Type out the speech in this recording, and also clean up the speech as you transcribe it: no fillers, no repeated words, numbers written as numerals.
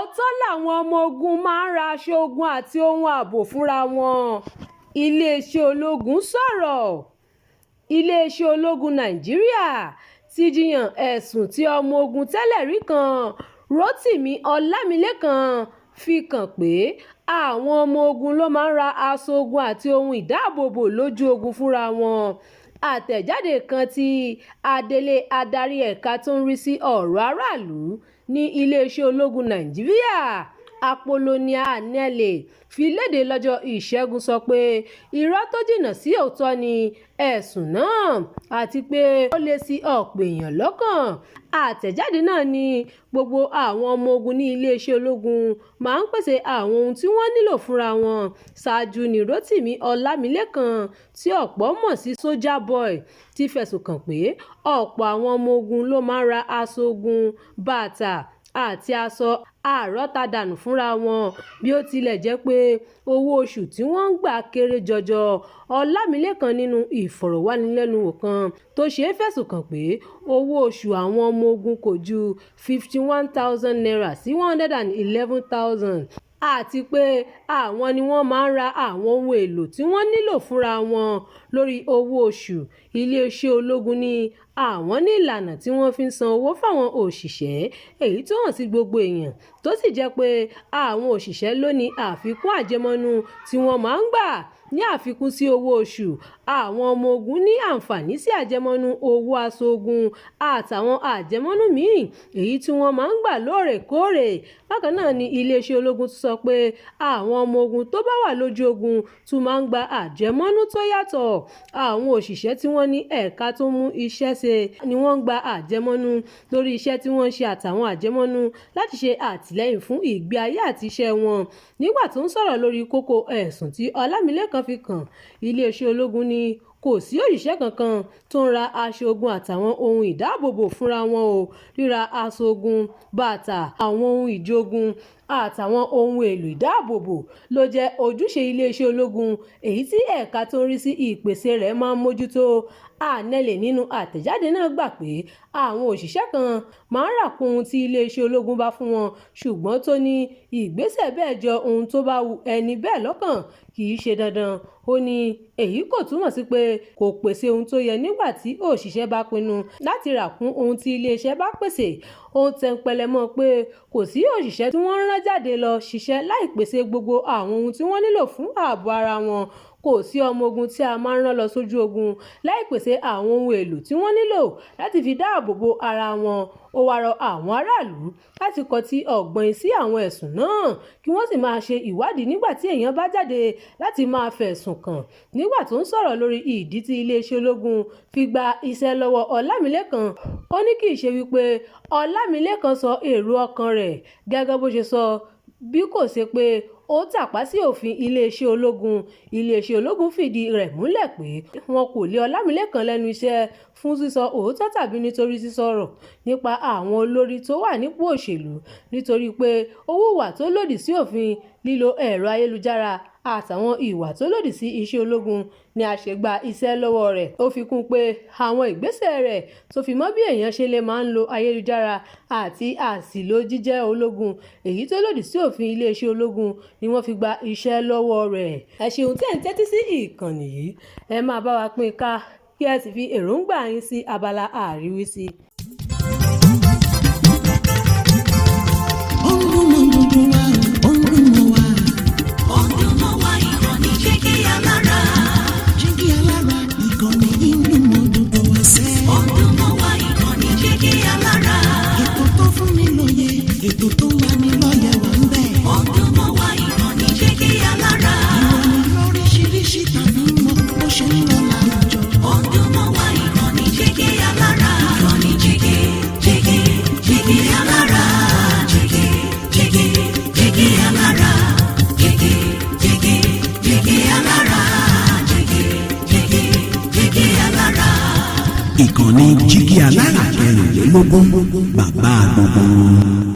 òótọ́ làwọn ọmọ ogun máa ń ra aṣọ ogun àti ohun ààbò fúnra wọn. iléeṣẹ́ ológun sọ̀rọ̀. iléeṣẹ́ ológun nàìjíríà ti jiyàn ẹ̀sùn tí ọmọ ogun tẹ́lẹ̀rí kan rotimi ọlámilékan fi kàn pé àwọn ọmọ ogun ló máa ń ra aṣọ ogun àti ohun ìdáàbòbò lójú ogun fúnra wọn. àtẹ̀jáde kan tí adelé adarí ẹ̀ka tó ń rí sí ọ̀rọ̀ aráàlú ní iléeṣẹ́ ológun nàìjíríà apollonia anele fi léde lọ́jọ́ ìṣẹ́gun sọ pé irọ́ tó jìnnà sí òótọ́ ni ẹ̀sùn náà àti pé ó lé sí ọ̀pọ̀ èèyàn lọ́kàn. àtẹ̀jáde náà ní gbogbo àwọn ọmọ ogun ní iléeṣẹ́ ológun máa ń pèsè àwọn ohun tí wọ́n nílò fúnra wọn. ṣáájú ní rotimi ọlámilékan tí ọ̀pọ̀ mọ̀ sí soldier boy ti fẹ̀sùn kàn pé ọ̀pọ̀ àwọn ọmọ ogun ló máa ń ra aṣọ ogun bàtà àti aṣọ àrọ́tàdànù fúnra wọn bí ó tilẹ̀ jẹ́ pé owó oṣù tí wọ́n ń gbà kéré jọjọ. ọlámilékan nínú ìfọ̀rọ̀wánilẹ́nuwò kan tó ṣe é fẹ̀sùn kàn pé owó oṣù àwọn ọmọ ogun kò ju 51,000 naira sí 111,000 àti pé àwọn ni wọ́n máa ń ra àwọn ohun èlò tí wọ́n nílò fúnra wọn lórí owó oṣù. iléeṣẹ́ ológun ní àwọn ní ìlànà tí wọ́n fi ń san owó fáwọn òṣìṣẹ́ èyí tó hàn sí gbogbo èèyàn tó sì jẹ́ pé àwọn òṣìṣẹ́ ló ní àfikún àjẹmọ́nú tí wọ́n máa ń gbà ní àfikún sí owó oṣù. àwọn ọmọ ogun ní àǹfààní sí àjẹmọ́nú owó aṣọ ogun àtàwọn àjẹmọ́nú míì èyí tí wọ́n máa ń gbà lóòrèkóòrè. bákan náà ni iléeṣẹ́ ológun tún sọ pé àwọn ọmọ ogun tó bá wà lójú ogun tún máa ń gba àjẹmọ́nú tó yàtọ̀. àwọn òṣìṣẹ́ tí wọ́n ní ẹ̀ka tó mú iṣẹ́ ṣe ni wọ́n ń gba àjẹmọ́nú lórí iṣẹ́ tí wọ́n ń ṣe àtàwọn àjẹmọ́nú láti ṣe àtìlẹ́yìn fún ìgbé ayé àti iṣẹ́ wọn. nígbà tó ń sọ̀rọ̀ lórí kókó ẹ̀sùn tí ọlámilékan fi kàn iléeṣẹ́ ológun ní kò sí òṣìṣẹ́ kankan tó ń ra aṣọ ogun àtàwọn ohun ìdáàbòbò fúnra wọn o. ríra aṣọ ogun bàtà àwọn ohun ìjogun àtàwọn ohun èlò ìdáàbòbò ló jẹ́ ojúṣe iléeṣẹ́ ológun èyí tí ẹ̀ka tó ń rí sí ìpèsè rẹ̀ máa ń mójútó. anele nínú àtẹ̀jáde náà gbà pé àwọn òṣìṣẹ́ kan máa ń rà kún ohun tí iléeṣẹ́ ológun bá fún wọn ṣùgbọ́n tó ní ìgbésẹ̀ bẹ́ẹ̀ jọ ohun tó bá wu ẹni bẹ́ẹ̀ lọ́kàn kì í ṣe dandan. ó ní èyí kò túmọ̀ sí pé kò pèsè ohun tó yẹ nígbà tí òṣìṣẹ́ bá pinnu láti rà kún ohun tí iléeṣẹ́ bá pèsè. ó ń tẹnpẹlẹ mọ́ pé kò sí òṣìṣẹ́ tí wọ́n rán jáde lọ ṣiṣẹ́ láì pèsè gbogbo àwọn ohun tí wọ́n nílò fún ààbò ara wọn. kò sí ọmọ ogun tí a máa ń rán lọ sójú ogun láì pèsè àwọn ohun èlò tí wọ́n nílò láti fi dáàbò bo ara wọn. ó wá rọ àwọn aráàlú láti kọtí ọ̀gbọ̀n sí àwọn ẹ̀sùn náà kí wọ́n sì máa ṣe ìwádìí nígbà tí èèyàn bá jáde láti máa fẹ̀sùn kàn. nígbà tó ń sọ̀rọ̀ lórí ìdí tí iléeṣẹ́ ológun fi gba iṣẹ́ lọ́wọ́ ọlámilékan ó ní kì í ṣe wípé ọlámilékan sọ èrò ọkàn rẹ̀ gẹ́gẹ́ bó ṣe sọ bí kò ṣe pé ó tàpá sí òfin iléeṣẹ́ ológun. iléeṣẹ́ ológun fìdí rẹ̀ múlẹ̀ pé wọn kò lé ọlámilékan lẹ́nu iṣẹ́ fún sísọ òótọ́ tàbí nítorí sísọ̀rọ̀ nípa àwọn olórí tó wà nípò òṣèlú nítorí pé ó hùwà tó lòdì sí òfin lílo ẹ̀rọ ayélujára àtàwọn ìwà tó lòdì sí iṣẹ́ ológun ni a ṣe gba iṣẹ́ lọ́wọ́ rẹ̀. ó fi kún pé àwọn ìgbésẹ̀ rẹ̀ tó fi mọ́ bí èèyàn ṣe lè máa ń lo ayélujára àti àṣìlò jíjẹ́ ológun èyí tó lòdì sí òfin iléeṣẹ́ ológun ni wọ́n fi gba iṣẹ́ lọ́wọ́ rẹ̀. ẹ ṣeun tí ẹ̀ ń tẹ́tí sí ìkànnì yìí ẹ máa bá wa pín ká kí ẹ sì fi èròǹgbà yín sí abala àríwísí. ètò tó wà ní lọ́yẹ̀ wà ń bẹ̀. ọdún mọ́ wá ìkànnì Jígí Alára. ìròyìn lóríṣiríṣi tàbí mọ́ bó ṣe ń lọ láwùjọ. ọdún mọ́ wá ìkànnì Jígí Alára. ìkànnì Jígí Alára. Jígí Alára. Jígí Alára. Jígí Alára. ìkànnì Jígí Alára 24 bàbá gbogbo.